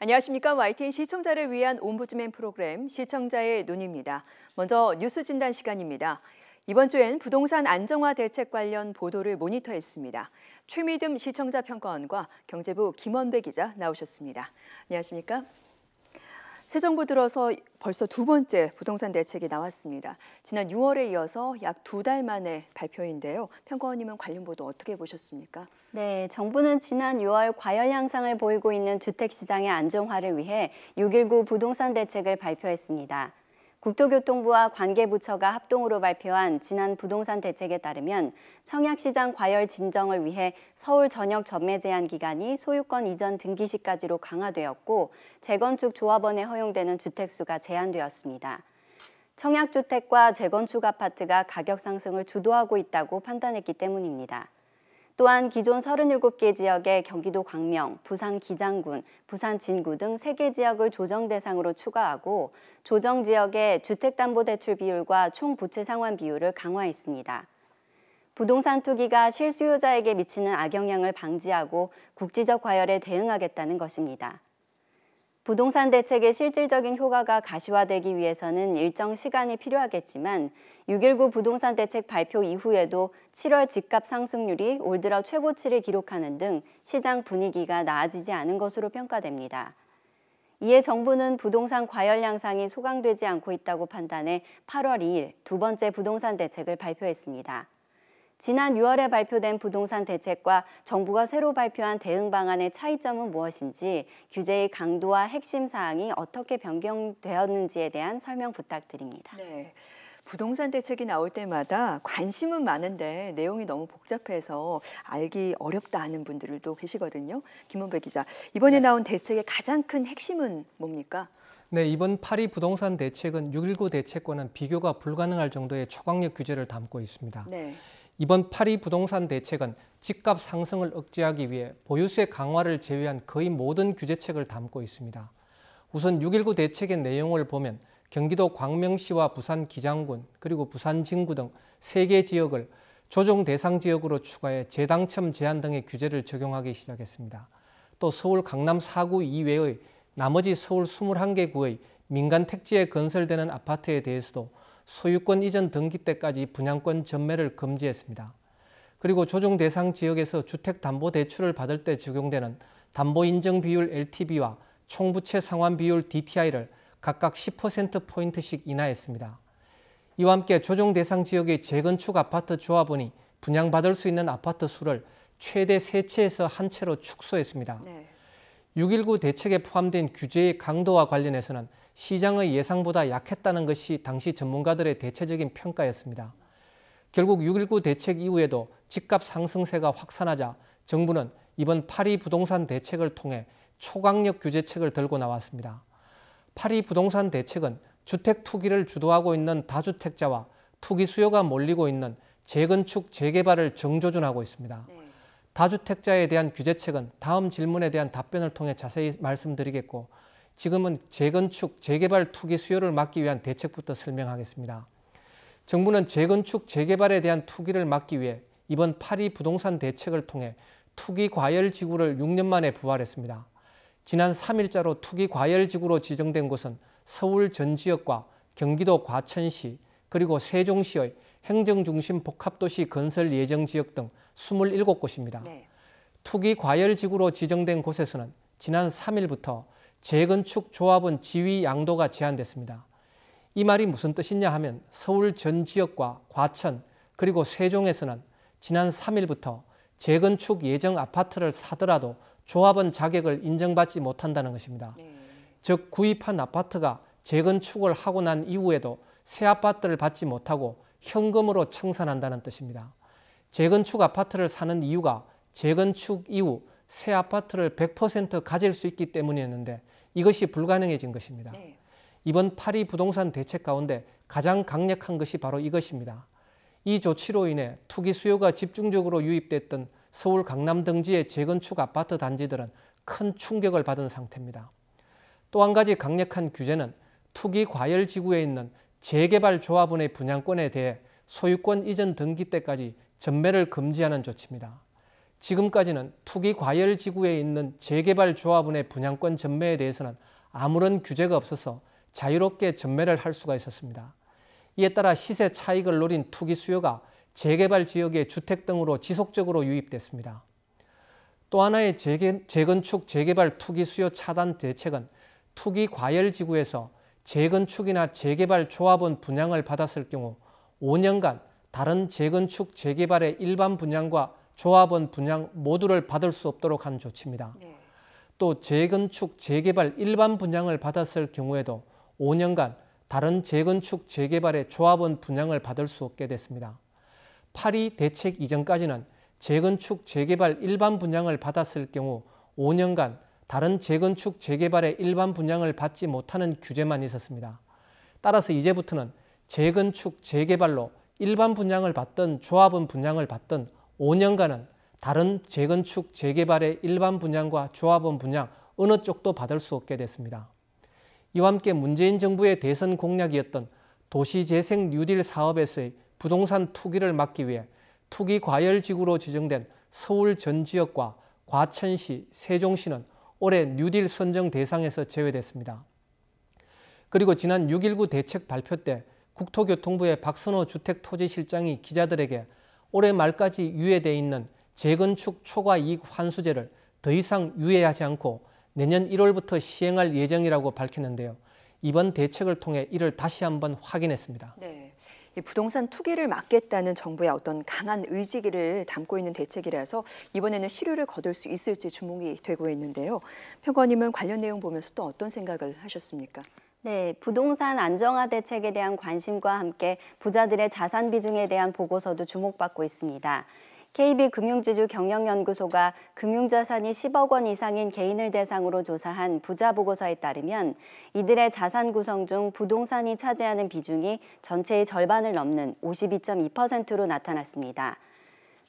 안녕하십니까. YTN 시청자를 위한 옴부즈맨 프로그램 시청자의 눈입니다. 먼저 뉴스 진단 시간입니다. 이번 주엔 부동산 안정화 대책 관련 보도를 모니터했습니다. 최미듬 시청자 평가원과 경제부 김원배 기자 나오셨습니다. 안녕하십니까. 새 정부 들어서 벌써 두 번째 부동산 대책이 나왔습니다. 지난 6월에 이어서 약 2달 만에 발표인데요. 평가원님은 관련 보도 어떻게 보셨습니까? 네, 정부는 지난 6월 과열 양상을 보이고 있는 주택시장의 안정화를 위해 6.19 부동산 대책을 발표했습니다. 국토교통부와 관계부처가 합동으로 발표한 지난 부동산 대책에 따르면 청약시장 과열 진정을 위해 서울 전역 전매 제한 기간이 소유권 이전 등기 시까지로 강화되었고 재건축 조합원에 허용되는 주택수가 제한되었습니다. 청약주택과 재건축 아파트가 가격 상승을 주도하고 있다고 판단했기 때문입니다. 또한 기존 37개 지역의 경기도 광명, 부산 기장군, 부산 진구 등 3개 지역을 조정 대상으로 추가하고 조정 지역의 주택담보대출 비율과 총 부채 상환 비율을 강화했습니다. 부동산 투기가 실수요자에게 미치는 악영향을 방지하고 국지적 과열에 대응하겠다는 것입니다. 부동산 대책의 실질적인 효과가 가시화되기 위해서는 일정 시간이 필요하겠지만 6.19 부동산 대책 발표 이후에도 7월 집값 상승률이 올 들어 최고치를 기록하는 등 시장 분위기가 나아지지 않은 것으로 평가됩니다. 이에 정부는 부동산 과열 양상이 소강되지 않고 있다고 판단해 8월 2일 두 번째 부동산 대책을 발표했습니다. 지난 6월에 발표된 부동산 대책과 정부가 새로 발표한 대응 방안의 차이점은 무엇인지 규제의 강도와 핵심 사항이 어떻게 변경되었는지에 대한 설명 부탁드립니다. 네, 부동산 대책이 나올 때마다 관심은 많은데 내용이 너무 복잡해서 알기 어렵다 하는 분들도 계시거든요. 김원배 기자, 이번에 나온 대책의 가장 큰 핵심은 뭡니까? 네, 이번 8.2 부동산 대책은 6.19 대책과는 비교가 불가능할 정도의 초강력 규제를 담고 있습니다. 네. 이번 8.2 부동산 대책은 집값 상승을 억제하기 위해 보유세 강화를 제외한 거의 모든 규제책을 담고 있습니다. 우선 6.19 대책의 내용을 보면 경기도 광명시와 부산 기장군 그리고 부산 진구 등 3개 지역을 조정 대상 지역으로 추가해 재당첨 제한 등의 규제를 적용하기 시작했습니다. 또 서울 강남 4구 이외의 나머지 서울 21개 구의 민간 택지에 건설되는 아파트에 대해서도 소유권 이전 등기 때까지 분양권 전매를 금지했습니다. 그리고 조정 대상 지역에서 주택담보대출을 받을 때 적용되는 담보인정비율 LTV와 총부채 상환 비율 DTI를 각각 10%포인트씩 인하했습니다. 이와 함께 조정 대상 지역의 재건축 아파트 조합원이 분양받을 수 있는 아파트 수를 최대 3채에서 1채로 축소했습니다. 네. 6.19 대책에 포함된 규제의 강도와 관련해서는 시장의 예상보다 약했다는 것이 당시 전문가들의 대체적인 평가였습니다. 결국 6.19 대책 이후에도 집값 상승세가 확산하자 정부는 이번 8.2 부동산 대책을 통해 초강력 규제책을 들고 나왔습니다. 8.2 부동산 대책은 주택 투기를 주도하고 있는 다주택자와 투기 수요가 몰리고 있는 재건축, 재개발을 정조준하고 있습니다. 네. 다주택자에 대한 규제책은 다음 질문에 대한 답변을 통해 자세히 말씀드리겠고 지금은 재건축, 재개발 투기 수요를 막기 위한 대책부터 설명하겠습니다. 정부는 재건축, 재개발에 대한 투기를 막기 위해 이번 8.2 부동산 대책을 통해 투기 과열 지구를 6년 만에 부활했습니다. 지난 3일자로 투기 과열 지구로 지정된 곳은 서울 전 지역과 경기도 과천시 그리고 세종시의 행정중심 복합도시 건설 예정 지역 등 27곳입니다. 네. 투기 과열 지구로 지정된 곳에서는 지난 3일부터 재건축 조합원 지위 양도가 제한됐습니다. 이 말이 무슨 뜻이냐 하면 서울 전 지역과 과천 그리고 세종에서는 지난 3일부터 재건축 예정 아파트를 사더라도 조합원 자격을 인정받지 못한다는 것입니다. 네. 즉 구입한 아파트가 재건축을 하고 난 이후에도 새 아파트를 받지 못하고 현금으로 청산한다는 뜻입니다. 재건축 아파트를 사는 이유가 재건축 이후 새 아파트를 100% 가질 수 있기 때문이었는데 이것이 불가능해진 것입니다. 네. 이번 8.2 부동산 대책 가운데 가장 강력한 것이 바로 이것입니다. 이 조치로 인해 투기 수요가 집중적으로 유입됐던 서울 강남 등지의 재건축 아파트 단지들은 큰 충격을 받은 상태입니다. 또 한 가지 강력한 규제는 투기 과열 지구에 있는 재개발 조합원의 분양권에 대해 소유권 이전 등기 때까지 전매를 금지하는 조치입니다. 지금까지는 투기 과열 지구에 있는 재개발 조합원의 분양권 전매에 대해서는 아무런 규제가 없어서 자유롭게 전매를 할 수가 있었습니다. 이에 따라 시세 차익을 노린 투기 수요가 재개발 지역의 주택 등으로 지속적으로 유입됐습니다. 또 하나의 재건축 재개발 투기 수요 차단 대책은 투기 과열 지구에서 재건축이나 재개발 조합원 분양을 받았을 경우 5년간 다른 재건축 재개발의 일반 분양과 조합원 분양 모두를 받을 수 없도록 한 조치입니다. 또 재건축 재개발 일반 분양을 받았을 경우에도 5년간 다른 재건축 재개발의 조합원 분양을 받을 수 없게 됐습니다. 8.2 대책 이전까지는 재건축 재개발 일반 분양을 받았을 경우 5년간 다른 재건축 재개발의 일반 분양을 받지 못하는 규제만 있었습니다. 따라서 이제부터는 재건축 재개발로 일반 분양을 받든 조합원 분양을 받든 5년간은 다른 재건축 재개발의 일반 분양과 조합원 분양 어느 쪽도 받을 수 없게 됐습니다. 이와 함께 문재인 정부의 대선 공약이었던 도시재생 뉴딜 사업에서의 부동산 투기를 막기 위해 투기 과열 지구로 지정된 서울 전 지역과 과천시, 세종시는 올해 뉴딜 선정 대상에서 제외됐습니다. 그리고 지난 6.19 대책 발표 때 국토교통부의 박선호 주택토지실장이 기자들에게 올해 말까지 유예돼 있는 재건축 초과 이익 환수제를 더 이상 유예하지 않고 내년 1월부터 시행할 예정이라고 밝혔는데요. 이번 대책을 통해 이를 다시 한번 확인했습니다. 네. 이 부동산 투기를 막겠다는 정부의 어떤 강한 의지를 담고 있는 대책이라서 이번에는 실효를 거둘 수 있을지 주목이 되고 있는데요. 평론가님은 관련 내용 보면서 또 어떤 생각을 하셨습니까? 네, 부동산 안정화 대책에 대한 관심과 함께 부자들의 자산 비중에 대한 보고서도 주목받고 있습니다. KB금융지주 경영연구소가 금융자산이 10억 원 이상인 개인을 대상으로 조사한 부자 보고서에 따르면 이들의 자산 구성 중 부동산이 차지하는 비중이 전체의 절반을 넘는 52.2%로 나타났습니다.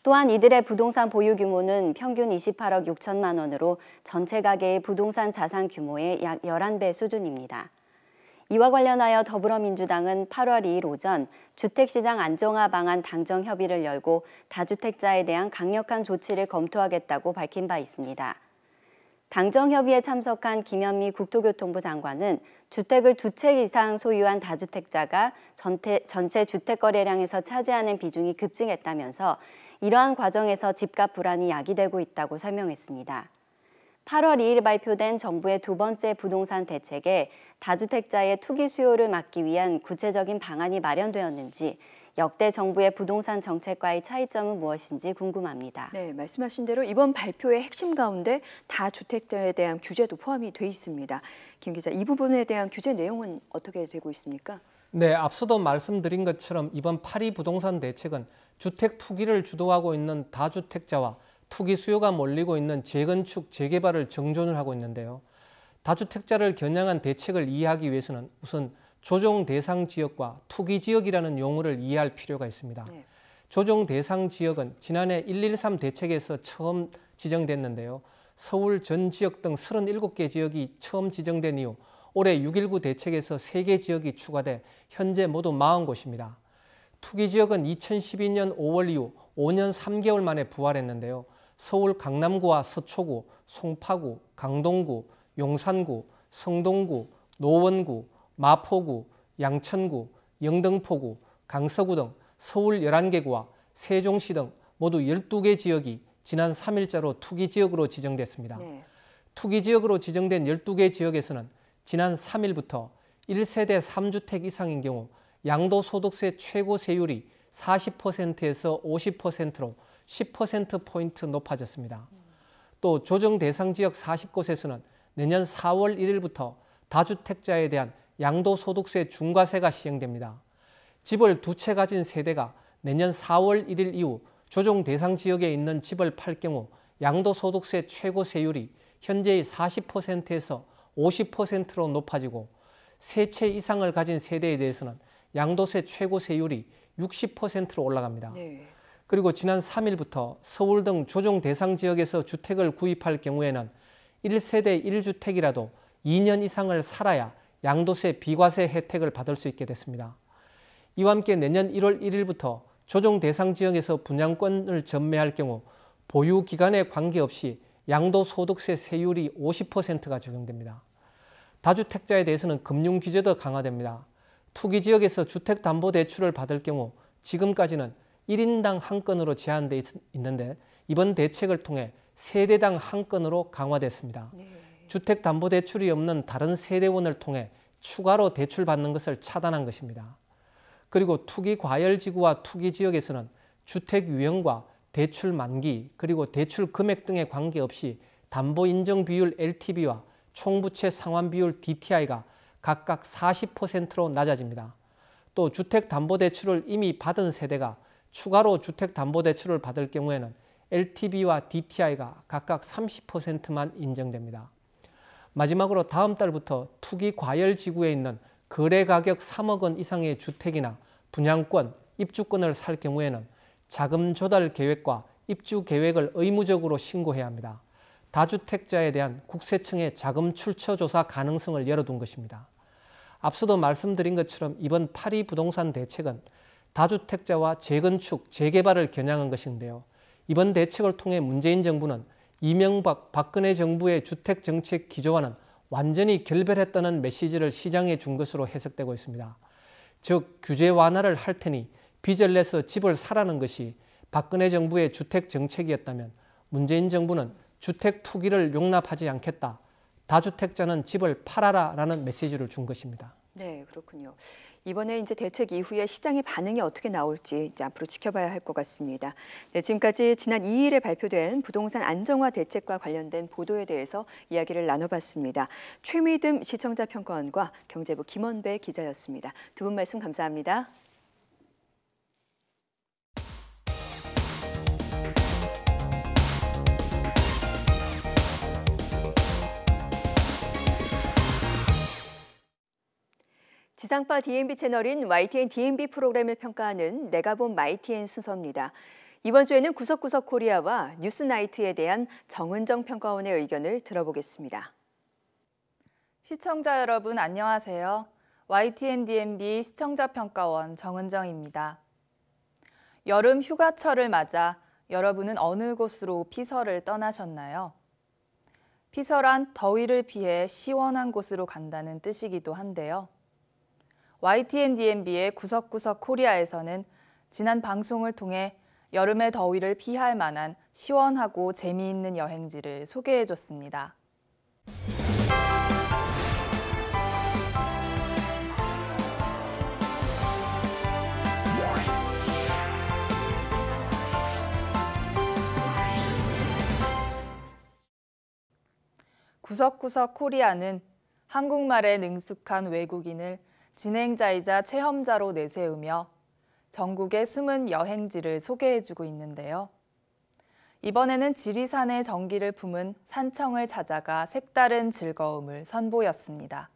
또한 이들의 부동산 보유 규모는 평균 28억 6천만 원으로 전체 가계의 부동산 자산 규모의 약 11배 수준입니다. 이와 관련하여 더불어민주당은 8월 2일 오전 주택시장 안정화 방안 당정 협의를 열고 다주택자에 대한 강력한 조치를 검토하겠다고 밝힌 바 있습니다. 당정 협의에 참석한 김현미 국토교통부 장관은 주택을 2채 이상 소유한 다주택자가 전체 주택 거래량에서 차지하는 비중이 급증했다면서 이러한 과정에서 집값 불안이 야기되고 있다고 설명했습니다. 8월 2일 발표된 정부의 두 번째 부동산 대책에 다주택자의 투기 수요를 막기 위한 구체적인 방안이 마련되었는지 역대 정부의 부동산 정책과의 차이점은 무엇인지 궁금합니다. 네, 말씀하신 대로 이번 발표의 핵심 가운데 다주택자에 대한 규제도 포함이 돼 있습니다. 김 기자, 이 부분에 대한 규제 내용은 어떻게 되고 있습니까? 네, 앞서도 말씀드린 것처럼 이번 8.2 부동산 대책은 주택 투기를 주도하고 있는 다주택자와 투기 수요가 몰리고 있는 재건축, 재개발을 정존을 하고 있는데요. 다주택자를 겨냥한 대책을 이해하기 위해서는 우선 조정 대상 지역과 투기 지역이라는 용어를 이해할 필요가 있습니다. 조정 대상 지역은 지난해 113 대책에서 처음 지정됐는데요. 서울 전 지역 등 37개 지역이 처음 지정된 이후 올해 6.19 대책에서 3개 지역이 추가돼 현재 모두 40곳입니다. 투기 지역은 2012년 5월 이후 5년 3개월 만에 부활했는데요. 서울 강남구와 서초구, 송파구, 강동구, 용산구, 성동구, 노원구, 마포구, 양천구, 영등포구, 강서구 등 서울 11개구와 세종시 등 모두 12개 지역이 지난 3일자로 투기 지역으로 지정됐습니다. 투기 지역으로 지정된 12개 지역에서는 지난 3일부터 1세대 3주택 이상인 경우 양도소득세 최고 세율이 40%에서 50%로 10%포인트 높아졌습니다. 또 조정 대상 지역 40곳에서는 내년 4월 1일부터 다주택자에 대한 양도소득세 중과세가 시행됩니다. 집을 2채 가진 세대가 내년 4월 1일 이후 조정 대상 지역에 있는 집을 팔 경우 양도소득세 최고 세율이 현재의 40%에서 50%로 높아지고 3채 이상을 가진 세대에 대해서는 양도세 최고 세율이 60%로 올라갑니다. 그리고 지난 3일부터 서울 등 조정 대상 지역에서 주택을 구입할 경우에는 1세대 1주택이라도 2년 이상을 살아야 양도세 비과세 혜택을 받을 수 있게 됐습니다. 이와 함께 내년 1월 1일부터 조정 대상 지역에서 분양권을 전매할 경우 보유 기간에 관계없이 양도소득세 세율이 50%가 적용됩니다. 다주택자에 대해서는 금융 규제도 강화됩니다. 투기 지역에서 주택담보대출을 받을 경우 지금까지는 1인당 한 건으로 제한되어 있는데 이번 대책을 통해 세대당 한 건으로 강화됐습니다. 주택담보대출이 없는 다른 세대원을 통해 추가로 대출받는 것을 차단한 것입니다. 그리고 투기 과열지구와 투기 지역에서는 주택 유형과 대출 만기 그리고 대출 금액 등에 관계없이 담보 인정 비율 LTV와 총부채 상환 비율 DTI가 각각 40%로 낮아집니다. 또 주택담보대출을 이미 받은 세대가 추가로 주택담보대출을 받을 경우에는 LTV와 DTI가 각각 30%만 인정됩니다. 마지막으로 다음 달부터 투기 과열 지구에 있는 거래 가격 3억 원 이상의 주택이나 분양권, 입주권을 살 경우에는 자금 조달 계획과 입주 계획을 의무적으로 신고해야 합니다. 다주택자에 대한 국세청의 자금 출처 조사 가능성을 열어둔 것입니다. 앞서도 말씀드린 것처럼 이번 8.2 부동산 대책은 다주택자와 재건축, 재개발을 겨냥한 것인데요. 이번 대책을 통해 문재인 정부는 이명박, 박근혜 정부의 주택정책 기조와는 완전히 결별했다는 메시지를 시장에 준 것으로 해석되고 있습니다. 즉, 규제 완화를 할 테니 빚을 내서 집을 사라는 것이 박근혜 정부의 주택정책이었다면 문재인 정부는 주택 투기를 용납하지 않겠다. 다주택자는 집을 팔아라라는 메시지를 준 것입니다. 네, 그렇군요. 이번에 이제 대책 이후에 시장의 반응이 어떻게 나올지 이제 앞으로 지켜봐야 할 것 같습니다. 네, 지금까지 지난 2일에 발표된 부동산 안정화 대책과 관련된 보도에 대해서 이야기를 나눠봤습니다. 최미듬 시청자 평가원과 경제부 김원배 기자였습니다. 두 분 말씀 감사합니다. 지상파 DMB 채널인 YTN DMB 프로그램을 평가하는 내가 본 YTN 순서입니다. 이번 주에는 구석구석 코리아와 뉴스나이트에 대한 정은정 평가원의 의견을 들어보겠습니다. 시청자 여러분 안녕하세요. YTN DMB 시청자평가원 정은정입니다. 여름 휴가철을 맞아 여러분은 어느 곳으로 피서를 떠나셨나요? 피서란 더위를 피해 시원한 곳으로 간다는 뜻이기도 한데요. YTN DMB의 구석구석 코리아에서는 지난 방송을 통해 여름의 더위를 피할 만한 시원하고 재미있는 여행지를 소개해줬습니다. 구석구석 코리아는 한국말에 능숙한 외국인을 진행자이자 체험자로 내세우며 전국의 숨은 여행지를 소개해주고 있는데요. 이번에는 지리산의 정기를 품은 산청을 찾아가 색다른 즐거움을 선보였습니다.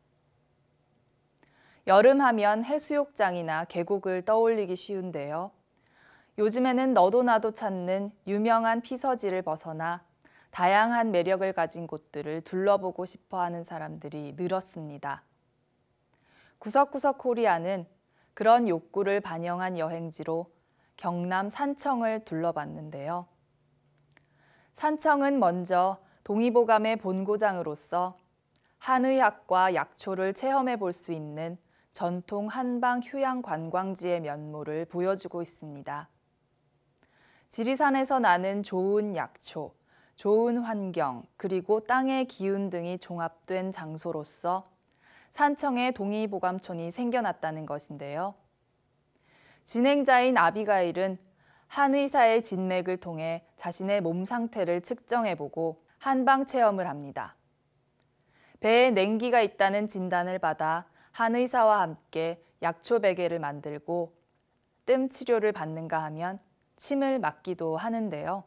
여름하면 해수욕장이나 계곡을 떠올리기 쉬운데요. 요즘에는 너도 나도 찾는 유명한 피서지를 벗어나 다양한 매력을 가진 곳들을 둘러보고 싶어하는 사람들이 늘었습니다. 구석구석 코리아는 그런 욕구를 반영한 여행지로 경남 산청을 둘러봤는데요. 산청은 먼저 동의보감의 본고장으로서 한의학과 약초를 체험해 볼 수 있는 전통 한방 휴양 관광지의 면모를 보여주고 있습니다. 지리산에서 나는 좋은 약초, 좋은 환경, 그리고 땅의 기운 등이 종합된 장소로서 산청에 동의보감촌이 생겨났다는 것인데요. 진행자인 아비가일은 한의사의 진맥을 통해 자신의 몸 상태를 측정해보고 한방 체험을 합니다. 배에 냉기가 있다는 진단을 받아 한의사와 함께 약초 베개를 만들고 뜸 치료를 받는가 하면 침을 맞기도 하는데요.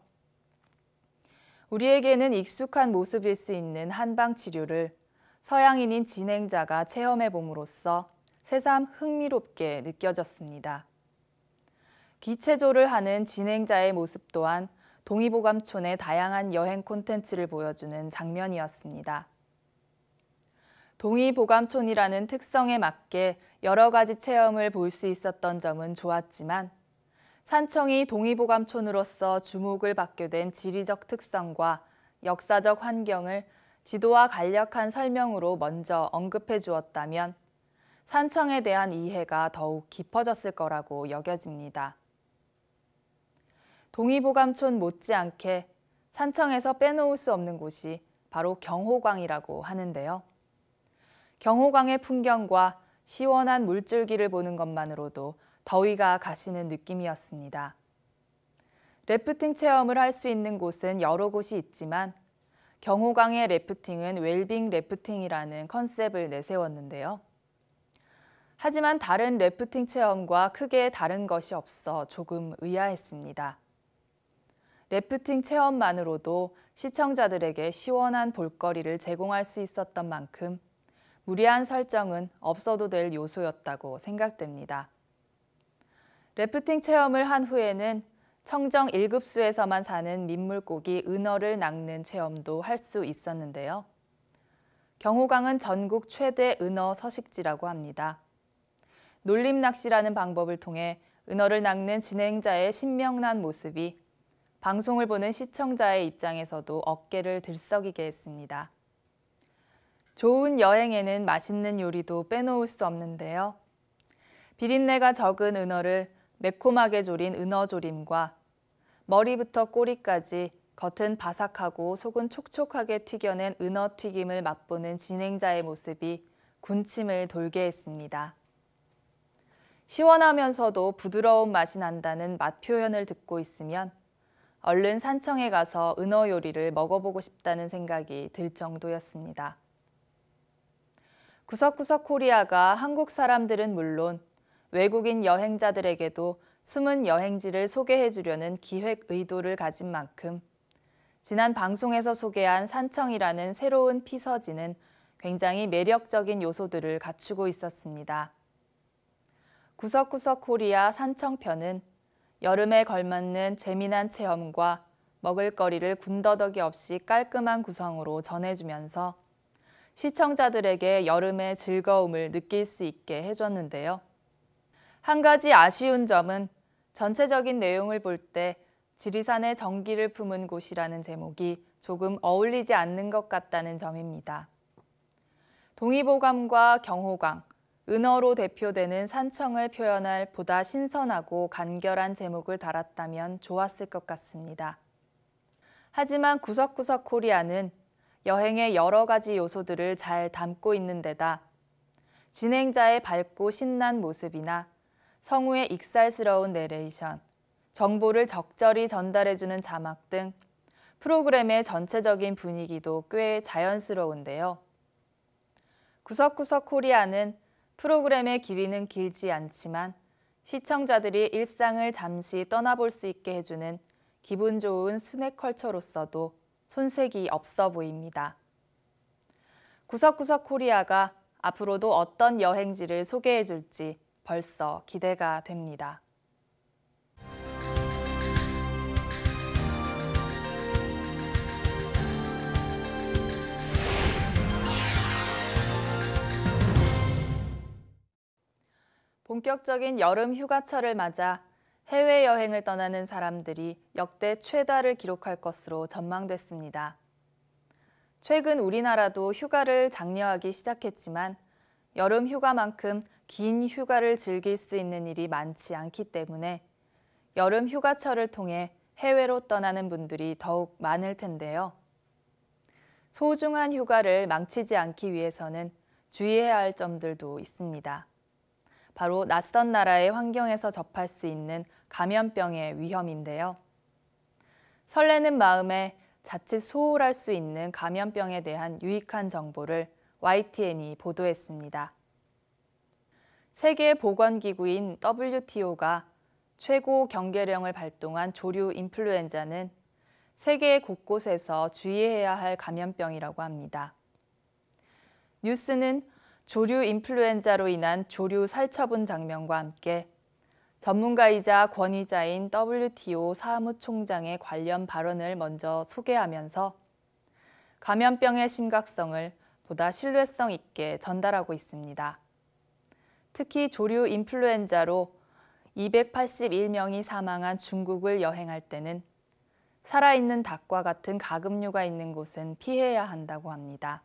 우리에게는 익숙한 모습일 수 있는 한방 치료를 서양인인 진행자가 체험해봄으로써 새삼 흥미롭게 느껴졌습니다. 기체조를 하는 진행자의 모습 또한 동의보감촌의 다양한 여행 콘텐츠를 보여주는 장면이었습니다. 동의보감촌이라는 특성에 맞게 여러 가지 체험을 볼 수 있었던 점은 좋았지만 산청이 동의보감촌으로서 주목을 받게 된 지리적 특성과 역사적 환경을 지도와 간략한 설명으로 먼저 언급해 주었다면 산청에 대한 이해가 더욱 깊어졌을 거라고 여겨집니다. 동의보감촌 못지않게 산청에서 빼놓을 수 없는 곳이 바로 경호광이라고 하는데요. 경호광의 풍경과 시원한 물줄기를 보는 것만으로도 더위가 가시는 느낌이었습니다. 래프팅 체험을 할 수 있는 곳은 여러 곳이 있지만 경호광의 래프팅은 웰빙 래프팅이라는 컨셉을 내세웠는데요. 하지만 다른 래프팅 체험과 크게 다른 것이 없어 조금 의아했습니다. 래프팅 체험만으로도 시청자들에게 시원한 볼거리를 제공할 수 있었던 만큼 무리한 설정은 없어도 될 요소였다고 생각됩니다. 래프팅 체험을 한 후에는 청정 1급수에서만 사는 민물고기 은어를 낚는 체험도 할 수 있었는데요. 경호광은 전국 최대 은어 서식지라고 합니다. 놀림 낚시라는 방법을 통해 은어를 낚는 진행자의 신명난 모습이 방송을 보는 시청자의 입장에서도 어깨를 들썩이게 했습니다. 좋은 여행에는 맛있는 요리도 빼놓을 수 없는데요. 비린내가 적은 은어를 매콤하게 조린 은어조림과 머리부터 꼬리까지 겉은 바삭하고 속은 촉촉하게 튀겨낸 은어튀김을 맛보는 진행자의 모습이 군침을 돌게 했습니다. 시원하면서도 부드러운 맛이 난다는 맛 표현을 듣고 있으면 얼른 산청에 가서 은어 요리를 먹어보고 싶다는 생각이 들 정도였습니다. 구석구석 코리아가 한국 사람들은 물론 외국인 여행자들에게도 숨은 여행지를 소개해 주려는 기획 의도를 가진 만큼 지난 방송에서 소개한 산청이라는 새로운 피서지는 굉장히 매력적인 요소들을 갖추고 있었습니다. 구석구석 코리아 산청편은 여름에 걸맞는 재미난 체험과 먹을거리를 군더더기 없이 깔끔한 구성으로 전해주면서 시청자들에게 여름의 즐거움을 느낄 수 있게 해줬는데요. 한 가지 아쉬운 점은 전체적인 내용을 볼 때 지리산의 정기를 품은 곳이라는 제목이 조금 어울리지 않는 것 같다는 점입니다. 동의보감과 경호광, 은어로 대표되는 산청을 표현할 보다 신선하고 간결한 제목을 달았다면 좋았을 것 같습니다. 하지만 구석구석 코리아는 여행의 여러 가지 요소들을 잘 담고 있는 데다 진행자의 밝고 신난 모습이나 성우의 익살스러운 내레이션, 정보를 적절히 전달해주는 자막 등 프로그램의 전체적인 분위기도 꽤 자연스러운데요. 구석구석 코리아는 프로그램의 길이는 길지 않지만 시청자들이 일상을 잠시 떠나볼 수 있게 해주는 기분 좋은 스낵컬처로서도 손색이 없어 보입니다. 구석구석 코리아가 앞으로도 어떤 여행지를 소개해 줄지 벌써 기대가 됩니다. 본격적인 여름 휴가철을 맞아 해외여행을 떠나는 사람들이 역대 최다를 기록할 것으로 전망됐습니다. 최근 우리나라도 휴가를 장려하기 시작했지만 여름 휴가만큼 긴 휴가를 즐길 수 있는 일이 많지 않기 때문에 여름 휴가철을 통해 해외로 떠나는 분들이 더욱 많을 텐데요. 소중한 휴가를 망치지 않기 위해서는 주의해야 할 점들도 있습니다. 바로 낯선 나라의 환경에서 접할 수 있는 감염병의 위험인데요. 설레는 마음에 자칫 소홀할 수 있는 감염병에 대한 유익한 정보를 YTN이 보도했습니다. 세계보건기구인 WTO가 최고 경계령을 발동한 조류 인플루엔자는 세계 곳곳에서 주의해야 할 감염병이라고 합니다. 뉴스는 조류 인플루엔자로 인한 조류 살처분 장면과 함께 전문가이자 권위자인 WTO 사무총장의 관련 발언을 먼저 소개하면서 감염병의 심각성을 보다 신뢰성 있게 전달하고 있습니다. 특히 조류 인플루엔자로 281명이 사망한 중국을 여행할 때는 살아있는 닭과 같은 가금류가 있는 곳은 피해야 한다고 합니다.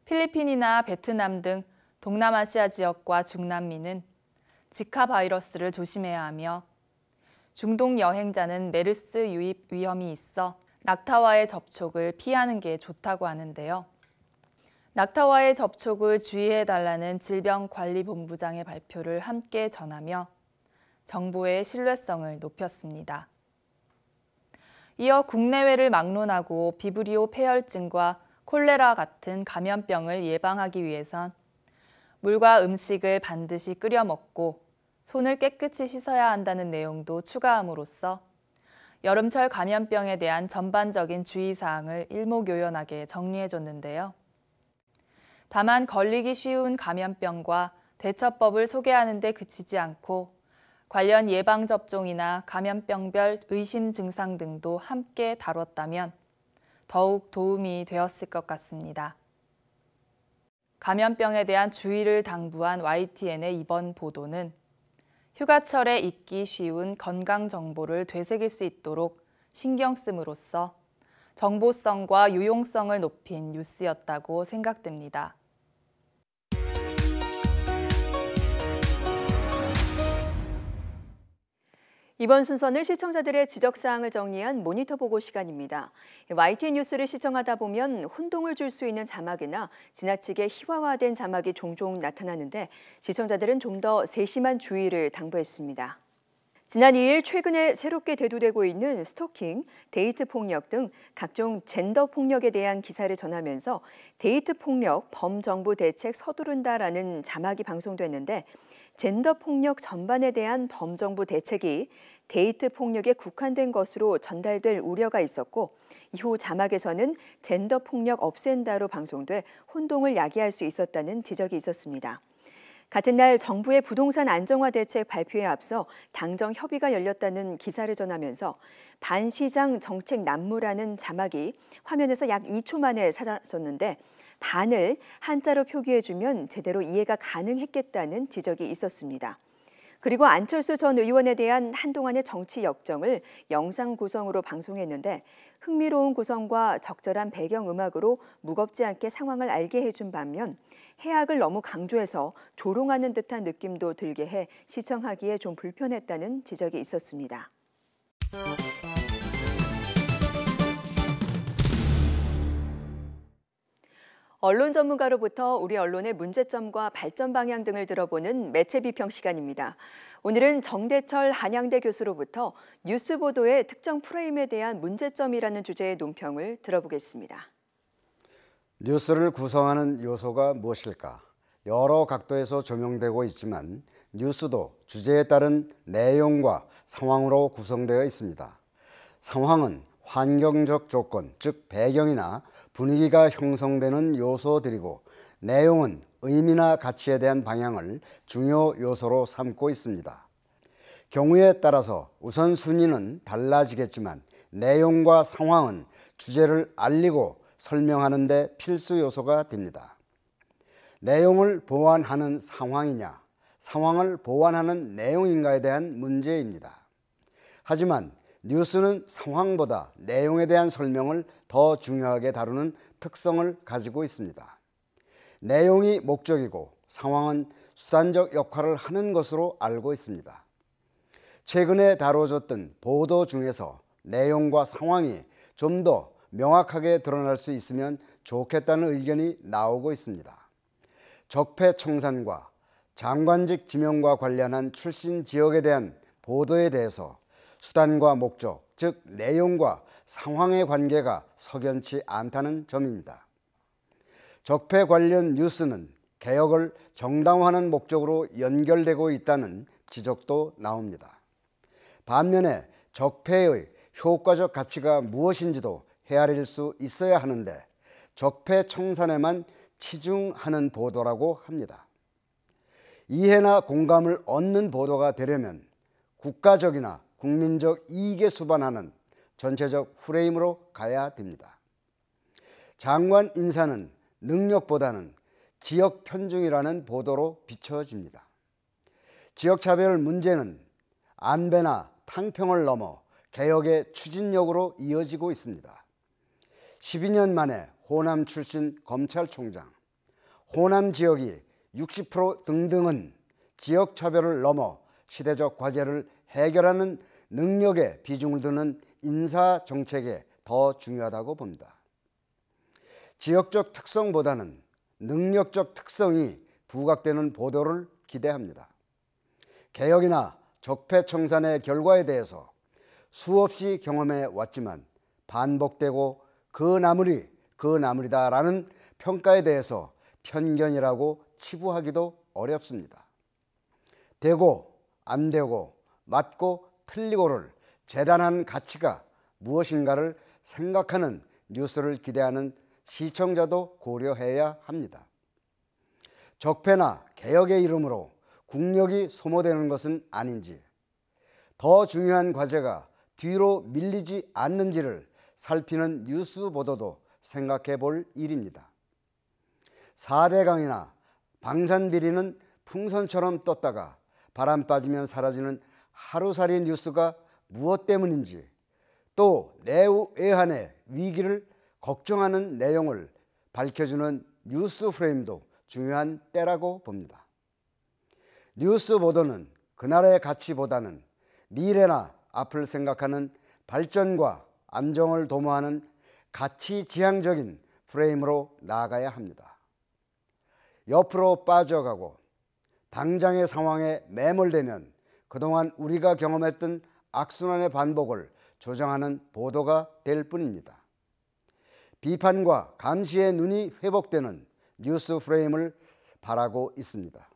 필리핀이나 베트남 등 동남아시아 지역과 중남미는 지카 바이러스를 조심해야 하며 중동 여행자는 메르스 유입 위험이 있어 낙타와의 접촉을 피하는 게 좋다고 하는데요. 낙타와의 접촉을 주의해달라는 질병관리본부장의 발표를 함께 전하며 정보의 신뢰성을 높였습니다. 이어 국내외를 막론하고 비브리오 폐혈증과 콜레라 같은 감염병을 예방하기 위해선 물과 음식을 반드시 끓여 먹고 손을 깨끗이 씻어야 한다는 내용도 추가함으로써 여름철 감염병에 대한 전반적인 주의사항을 일목요연하게 정리해줬는데요. 다만 걸리기 쉬운 감염병과 대처법을 소개하는 데 그치지 않고 관련 예방접종이나 감염병별 의심 증상 등도 함께 다뤘다면 더욱 도움이 되었을 것 같습니다. 감염병에 대한 주의를 당부한 YTN의 이번 보도는 휴가철에 잊기 쉬운 건강 정보를 되새길 수 있도록 신경 씀으로써 정보성과 유용성을 높인 뉴스였다고 생각됩니다. 이번 순서는 시청자들의 지적사항을 정리한 모니터 보고 시간입니다. YTN 뉴스를 시청하다 보면 혼동을 줄 수 있는 자막이나 지나치게 희화화된 자막이 종종 나타나는데 시청자들은 좀 더 세심한 주의를 당부했습니다. 지난 2일 최근에 새롭게 대두되고 있는 스토킹, 데이트 폭력 등 각종 젠더 폭력에 대한 기사를 전하면서 데이트 폭력 범정부 대책 서두른다라는 자막이 방송됐는데 젠더 폭력 전반에 대한 범정부 대책이 데이트 폭력에 국한된 것으로 전달될 우려가 있었고 이후 자막에서는 젠더 폭력 없앤다로 방송돼 혼동을 야기할 수 있었다는 지적이 있었습니다. 같은 날 정부의 부동산 안정화 대책 발표에 앞서 당정 협의가 열렸다는 기사를 전하면서 반시장 정책 난무라는 자막이 화면에서 약 2초 만에 사라졌는데 반을 한자로 표기해주면 제대로 이해가 가능했겠다는 지적이 있었습니다. 그리고 안철수 전 의원에 대한 한동안의 정치 역정을 영상 구성으로 방송했는데 흥미로운 구성과 적절한 배경음악으로 무겁지 않게 상황을 알게 해준 반면 해악을 너무 강조해서 조롱하는 듯한 느낌도 들게 해 시청하기에 좀 불편했다는 지적이 있었습니다. 언론 전문가로부터 우리 언론의 문제점과 발전 방향 등을 들어보는 매체 비평 시간입니다. 오늘은 정대철 한양대 교수로부터 뉴스 보도의 특정 프레임에 대한 문제점이라는 주제의 논평을 들어보겠습니다. 뉴스를 구성하는 요소가 무엇일까? 여러 각도에서 조명되고 있지만 뉴스도 주제에 따른 내용과 상황으로 구성되어 있습니다. 상황은 환경적 조건, 즉 배경이나 분위기가 형성되는 요소들이고 내용은 의미나 가치에 대한 방향을 중요 요소로 삼고 있습니다. 경우에 따라서 우선순위는 달라지겠지만 내용과 상황은 주제를 알리고 설명하는 데 필수 요소가 됩니다. 내용을 보완하는 상황이냐, 상황을 보완하는 내용인가에 대한 문제입니다. 하지만 뉴스는 상황보다 내용에 대한 설명을 더 중요하게 다루는 특성을 가지고 있습니다. 내용이 목적이고 상황은 수단적 역할을 하는 것으로 알고 있습니다. 최근에 다뤄졌던 보도 중에서 내용과 상황이 좀 더 명확하게 드러날 수 있으면 좋겠다는 의견이 나오고 있습니다. 적폐청산과 장관직 지명과 관련한 출신 지역에 대한 보도에 대해서 수단과 목적, 즉 내용과 상황의 관계가 석연치 않다는 점입니다. 적폐 관련 뉴스는 개혁을 정당화하는 목적으로 연결되고 있다는 지적도 나옵니다. 반면에 적폐의 효과적 가치가 무엇인지도 헤아릴 수 있어야 하는데 적폐청산에만 치중하는 보도라고 합니다. 이해나 공감을 얻는 보도가 되려면 국가적이나 국민적 이익에 수반하는 전체적 프레임으로 가야 됩니다. 장관 인사는 능력보다는 지역 편중이라는 보도로 비춰집니다. 지역차별 문제는 안배나 탕평을 넘어 개혁의 추진력으로 이어지고 있습니다. 12년 만에 호남 출신 검찰총장, 호남 지역이 60% 등등은 지역차별을 넘어 시대적 과제를 해결하는 능력에 비중을 두는 인사정책에 더 중요하다고 봅니다. 지역적 특성보다는 능력적 특성이 부각되는 보도를 기대합니다. 개혁이나 적폐청산의 결과에 대해서 수없이 경험해 왔지만 반복되고 그 나물이다라는 평가에 대해서 편견이라고 치부하기도 어렵습니다. 되고 안 되고 맞고 틀리고를 재단한 가치가 무엇인가를 생각하는 뉴스를 기대하는 시청자도 고려해야 합니다. 적폐나 개혁의 이름으로 국력이 소모되는 것은 아닌지, 더 중요한 과제가 뒤로 밀리지 않는지를 살피는 뉴스 보도도 생각해 볼 일입니다. 4대강이나 방산비리는 풍선처럼 떴다가 바람 빠지면 사라지는 하루살이 뉴스가 무엇 때문인지, 또 내외환의 위기를 걱정하는 내용을 밝혀주는 뉴스 프레임도 중요한 때라고 봅니다. 뉴스 보도는 그날의 가치보다는 미래나 앞을 생각하는 발전과 안정을 도모하는 가치지향적인 프레임으로 나아가야 합니다. 옆으로 빠져가고 당장의 상황에 매몰되면 그동안 우리가 경험했던 악순환의 반복을 조장하는 보도가 될 뿐입니다. 비판과 감시의 눈이 회복되는 뉴스 프레임을 바라고 있습니다.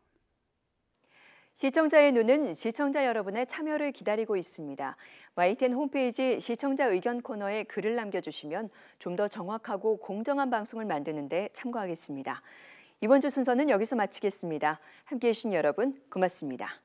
시청자의 눈은 시청자 여러분의 참여를 기다리고 있습니다. YTN 홈페이지 시청자 의견 코너에 글을 남겨주시면 좀 더 정확하고 공정한 방송을 만드는 데 참고하겠습니다. 이번 주 순서는 여기서 마치겠습니다. 함께해 주신 여러분 고맙습니다.